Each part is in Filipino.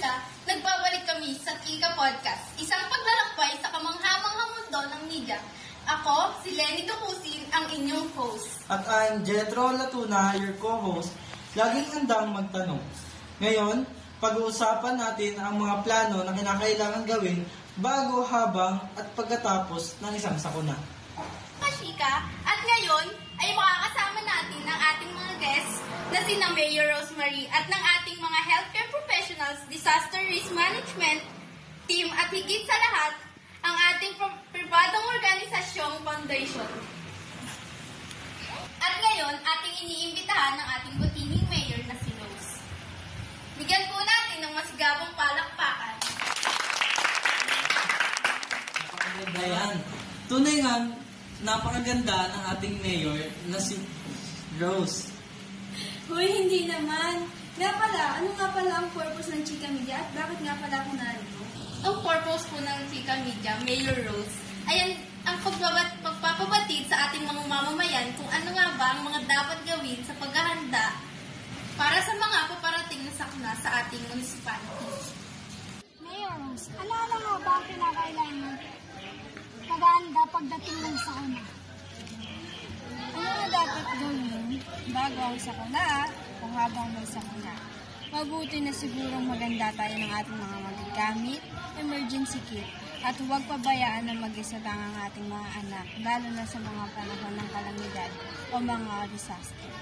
Chika, nagbabalik kami sa Chika Podcast, isang paglalakbay sa kamangha-manghang mundo ng media. Ako, si Lenny Ducusin, ang inyong host. At I'm Jetro Latuna, your co-host, laging handang magtanong. Ngayon, pag-uusapan natin ang mga plano na kinakailangan gawin bago, habang at pagkatapos ng isang sakuna. Chika, at ngayon ay makakasama natin ang ating mga guests na sina Mayor Rosemary at ng ating mga healthcare professionals, disaster risk management team at higit sa lahat, ang ating pribadong organisasyong foundation. At ngayon, ating iniimbitahan ng ating butihing mayor na si Rose. Bigyan po natin ng masigabong palakpakan. Napakaganda yan. Tunay nga, napakaganda ng ating mayor na si Rose. Hoy, hindi naman. Nga pala, ano nga pala ang purpose ng Chika Media at bakit nga pala ako narito? Ang purpose po ng Chika Media, Mayor Rose, ay ang pagpapabatid sa ating mga mamamayan kung ano nga ba ang mga dapat gawin sa paghahanda para sa mga paparating na sakuna sa ating municipality. Mayor Rose, ano nga ba ang kinakailangan paghahanda pagdating ng sakuna? Ano nga dapat gawin bago ang sakuna o habang may sakuna? Mabuti na sigurong maganda tayo ng ating mga magagamit, emergency kit, at huwag pabayaan na mag-isa lang ang ating mga anak, lalo na sa mga panahon ng kalamidad o mga disaster.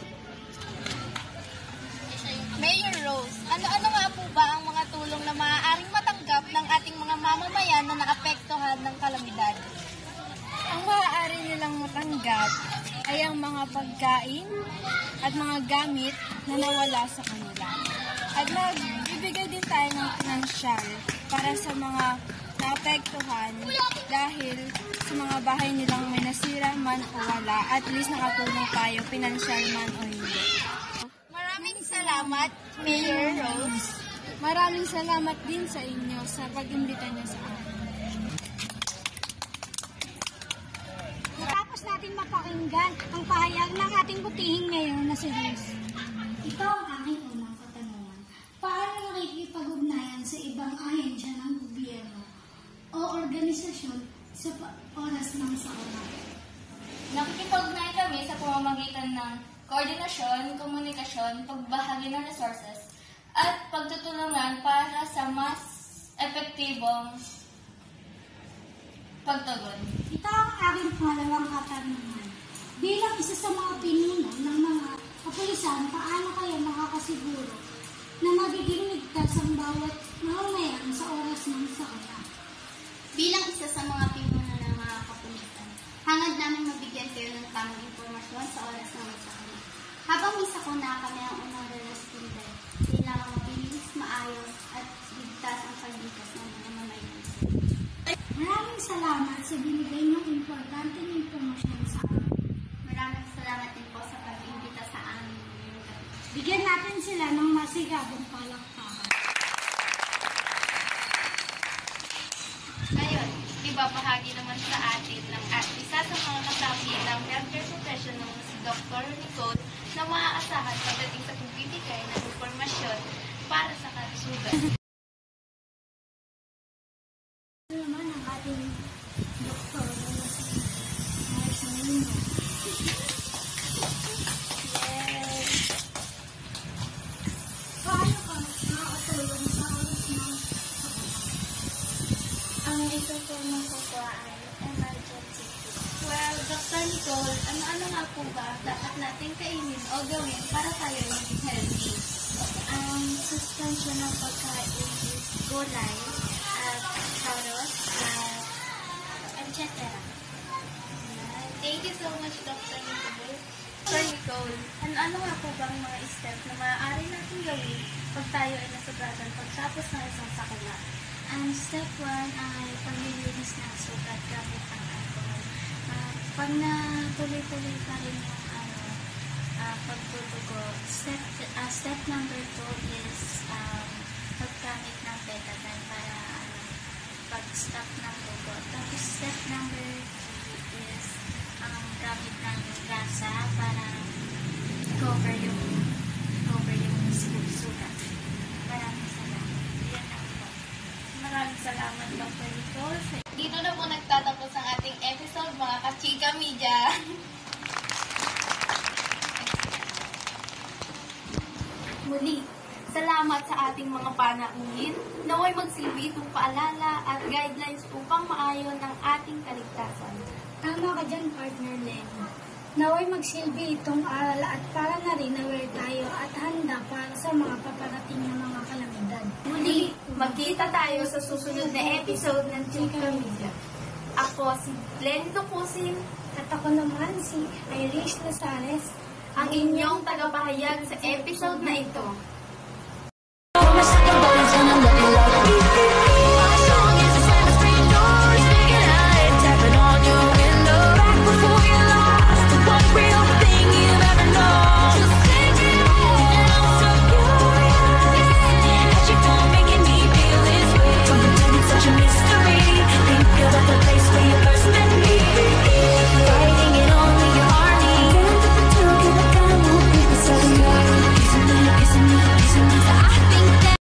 Mayor Rose, ano-ano nga po ba ang mga tulong na maaaring matanggap ng ating mga mamamayan na naapektuhan ng kalamidad? Ang maaari nilang matanggap ay ang mga pagkain at mga gamit na nawala sa kanila. At magbibigay din tayo ng pinansyal para sa mga naapektuhan dahil sa mga bahay nilang may nasira man o wala, at least nakatulong tayo, pinansyal man o hindi. Maraming salamat, Mayor Rose. Maraming salamat din sa inyo sa pag-imbita niyo sa akin. Matapos natin mapakinggan ang pahayag ng ating butihing mayor na si Rose. Ito ang aking unang katanungan. Paano nakikipag-ugnayan sa ibang ahensya ng gobyerno o organisasyon sa oras ng sakuna? Nakikipag-ugnayan kami sa pamamagitan ng koordinasyon, komunikasyon, pagbahagi ng resources, at pagtutulungan para sa mas epektibong pagtugon. Ito ang aking pangalawang katanungan. Bilang isa sa mga pinuno ng mga kapulisan, paano kayo makakasiguro na magiging ligtas ang bawat mamamayan sa oras ng sakuna? Bilang isa sa mga pinuno ng mga kapulisan, hangad namin mabigyan kayo ng tamang impormasyon sa oras ng may sakuna. Habang may sakuna, kami ang unang re-responder. Kailangan mabilis, maayos, at ligtas ang pagligtas ng mga mamamayan. Maraming salamat sa binigay ng importanteng impormasyon sa amin. Maraming salamat din po sa pag-imbita sa amin ngayong gabi. Bigyan natin sila ng masigabong palakpakan. Ngayon, ibabahagi naman sa atin ng isa sa mga kasapi ng healthcare professional na si Dr. Nicole na maaasahan pagdating sa pagbibigay ng impormasyon para sa kalusugan. Ito naman ang ating doktor na si Marcelino. Paano ka makakatulong sa oras ng sakuna? Ang itutulong ko po ay emergency kit. Well, Dr. Nicole, ano-ano nga po ba dapat natin kainin o gawin para tayo maging healthy? Ang sustansya ng pagkain is gulay at carrots at etc. Thank you so much, Dr. Nicole. Dr. Nicole, ano nga po ba ang mga step na maaari natin gawin pag tayo ay nasugatan pagtapos ng isang sakuna? Ang step 1 ay paglilinis ng sugat gamit ang alcohol. Pag natuloy-tuloy pa rin yung pagtutugo, step number 2 is paggamit ng betadine para pag-stop ng dugo. Tapos step number 3 is gamit ng gasa para cover yung sugat. Maraming salamat. Yan ang aming Dr. Nicole. Dito na po nagtatapos ang ating episode, mga kachika media. Muli, salamat sa ating mga panauhin. Naway magsilbi itong paalala at guidelines upang maayon ang ating kaligtasan. Tama ka dyan, partner Lenny. Naway magsilbi itong aral at para na rin aware tayo at handa para sa mga paparating na mga kalamidad. Muli, magkita tayo sa susunod na episode ng Chika Media. Ako si Lenny Tukusin, At ako naman si Irish Lazares, ang inyong tagapahayag sa episode na ito. Masakit ba